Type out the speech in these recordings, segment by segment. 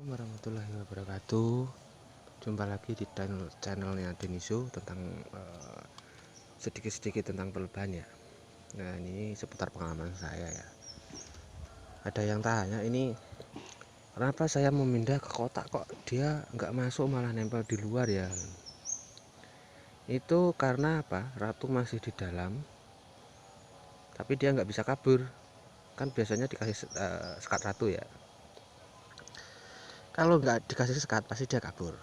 Warahmatullahi wabarakatuh. Jumpa lagi di channelnya Deniso tentang sedikit-sedikit tentang perubahan ya. Nah, ini seputar pengalaman saya ya. Ada yang tanya ini, kenapa saya memindah ke kotak kok dia nggak masuk malah nempel di luar ya. Itu karena apa? Ratu masih di dalam, tapi dia nggak bisa kabur. Kan biasanya dikasih sekat ratu ya. Kalau nggak dikasih sekat pasti dia kabur.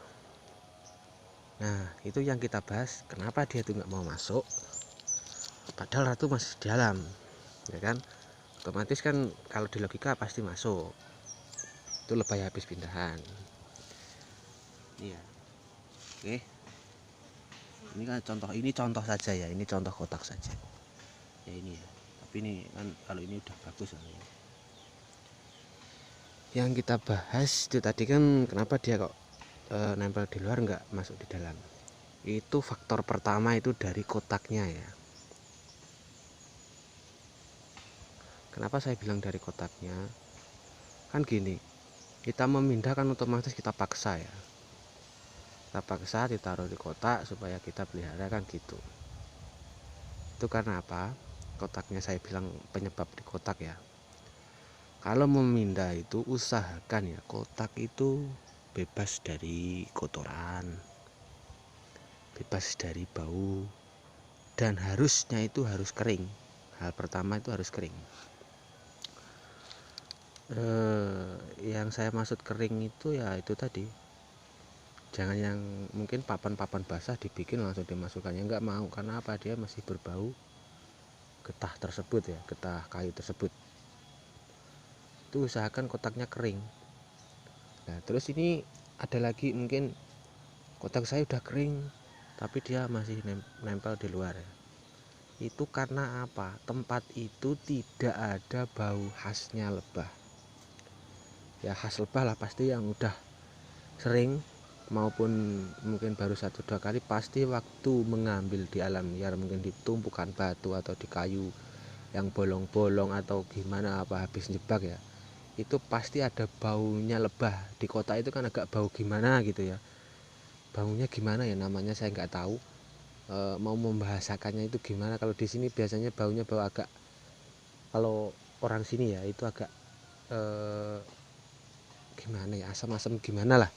Nah, itu yang kita bahas, kenapa dia tuh nggak mau masuk padahal ratu masih di dalam, ya kan? Otomatis kan kalau di logika pasti masuk. Itu lebay habis pindahan. Iya. Oke. Ini contoh saja ya, ini contoh kotak saja. Ya ini ya. Tapi ini kan kalau ini udah bagus ya. Yang kita bahas itu tadi kan kenapa dia kok nempel di luar nggak masuk di dalam. Itu faktor pertama itu dari kotaknya ya. Kenapa saya bilang dari kotaknya? Kan gini, kita memindah kan otomatis kita paksa ya. Kita paksa ditaruh di kotak supaya kita pelihara kan gitu. Itu karena apa? Kotaknya saya bilang penyebab di kotak ya. Kalau memindah itu usahakan ya kotak itu bebas dari kotoran, bebas dari bau, dan harusnya itu harus kering. Hal pertama itu harus kering. Yang saya maksud kering itu ya itu tadi, jangan yang mungkin papan-papan basah dibikin langsung dimasukkannya, nggak mau. Karena apa? Dia masih berbau getah tersebut ya, getah kayu tersebut. Itu usahakan kotaknya kering. Nah terus ini ada lagi, mungkin kotak saya udah kering tapi dia masih nempel di luar ya. Itu karena apa? Tempat itu tidak ada bau khasnya lebah. Ya khas lebah lah pasti, yang udah sering maupun mungkin baru 1-2 kali, pasti waktu mengambil di alam liar, mungkin di tumpukan batu atau di kayu yang bolong-bolong atau gimana, apa habis jebak ya, itu pasti ada baunya lebah. Di kota itu kan agak bau gimana gitu ya, baunya gimana ya namanya saya nggak tahu, mau membahasakannya itu gimana. Kalau di sini biasanya baunya bau agak, kalau orang sini ya itu agak gimana ya, asam-asam gimana lah,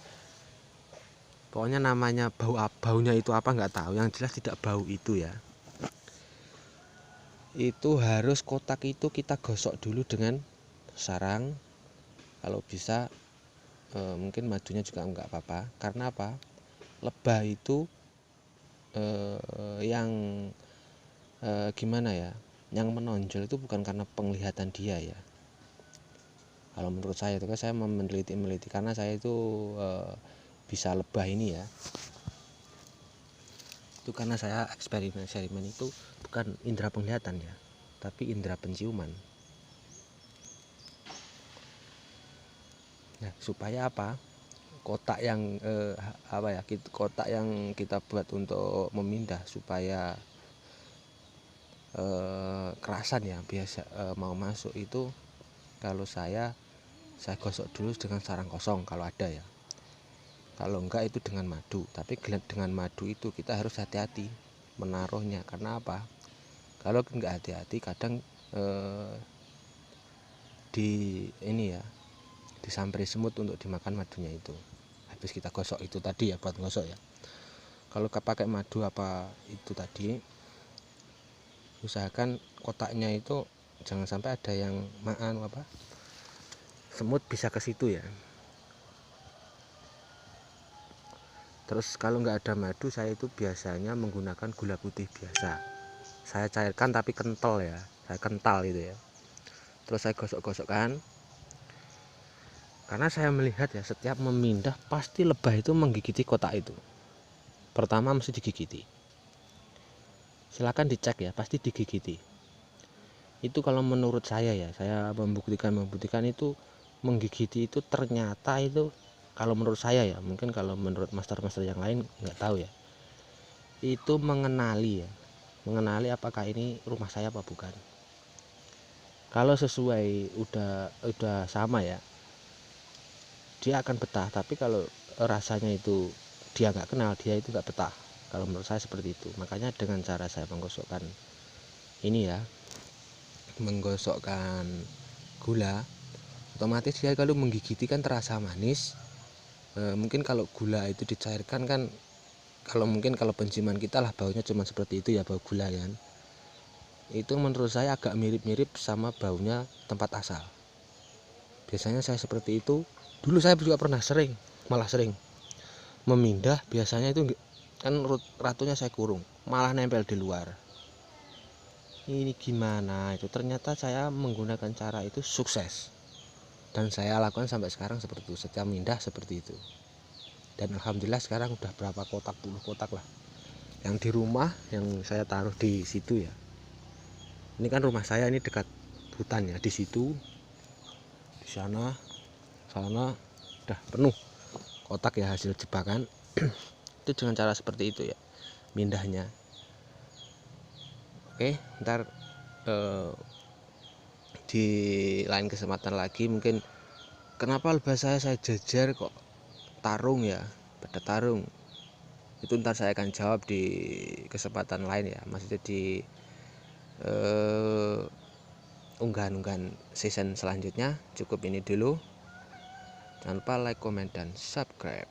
pokoknya namanya baunya itu apa nggak tahu, yang jelas tidak bau itu ya. Itu harus kotak itu kita gosok dulu dengan sarang, kalau bisa mungkin madunya juga nggak apa-apa. Karena apa? Lebah itu yang gimana ya, yang menonjol itu bukan karena penglihatan dia ya. Kalau menurut saya itu kan, saya meneliti karena saya itu bisa lebah ini ya, itu karena saya eksperimen itu bukan indera penglihatan ya, tapi indera penciuman. Nah supaya apa, kotak yang kotak yang kita buat untuk memindah supaya kerasan ya biasa mau masuk itu, kalau saya gosok dulu dengan sarang kosong kalau ada ya. Kalau enggak itu dengan madu. Tapi dengan madu itu kita harus hati-hati menaruhnya. Karena apa? Kalau enggak hati-hati kadang di ini ya, disamperi semut untuk dimakan madunya itu. Habis kita gosok itu tadi ya, buat gosok ya. Kalau pakai madu apa itu tadi, usahakan kotaknya itu jangan sampai ada yang semut bisa ke situ ya. Terus kalau nggak ada madu, saya itu biasanya menggunakan gula putih biasa. Saya cairkan tapi kental ya, saya kental itu ya. Terus saya gosok-gosokkan. Karena saya melihat ya, setiap memindah pasti lebah itu menggigiti kotak itu. Pertama mesti digigiti. Silakan dicek ya, pasti digigiti. Itu kalau menurut saya ya, saya membuktikan itu, menggigiti itu ternyata itu, kalau menurut saya ya, mungkin kalau menurut master-master yang lain nggak tahu ya, itu mengenali apakah ini rumah saya apa bukan. Kalau sesuai udah sama ya, dia akan betah. Tapi kalau rasanya itu dia nggak kenal, dia itu nggak betah. Kalau menurut saya seperti itu. Makanya dengan cara saya menggosokkan ini ya, menggosokkan gula, otomatis dia kalau menggigiti kan terasa manis. Mungkin kalau gula itu dicairkan kan, kalau mungkin kalau penciuman kita lah baunya cuma seperti itu ya, bau gula kan. Itu menurut saya agak mirip-mirip sama baunya tempat asal. Biasanya saya seperti itu. Dulu saya juga pernah malah sering memindah. Biasanya itu kan ratunya saya kurung, malah nempel di luar. Ini gimana itu? Ternyata saya menggunakan cara itu sukses. Dan saya lakukan sampai sekarang seperti itu, setiap mindah seperti itu. Dan alhamdulillah sekarang udah berapa kotak, puluh kotak lah yang di rumah, yang saya taruh di situ ya. Ini kan rumah saya ini dekat hutan ya, di situ, di sana udah penuh kotak ya, hasil jebakan. Itu dengan cara seperti itu ya mindahnya. Oke, ntar di lain kesempatan lagi mungkin kenapa lebah saya jajar kok tarung ya, pada tarung. Itu ntar saya akan jawab di kesempatan lain ya, maksudnya di unggahan-unggahan season selanjutnya. Cukup ini dulu. Jangan lupa like, comment, dan subscribe.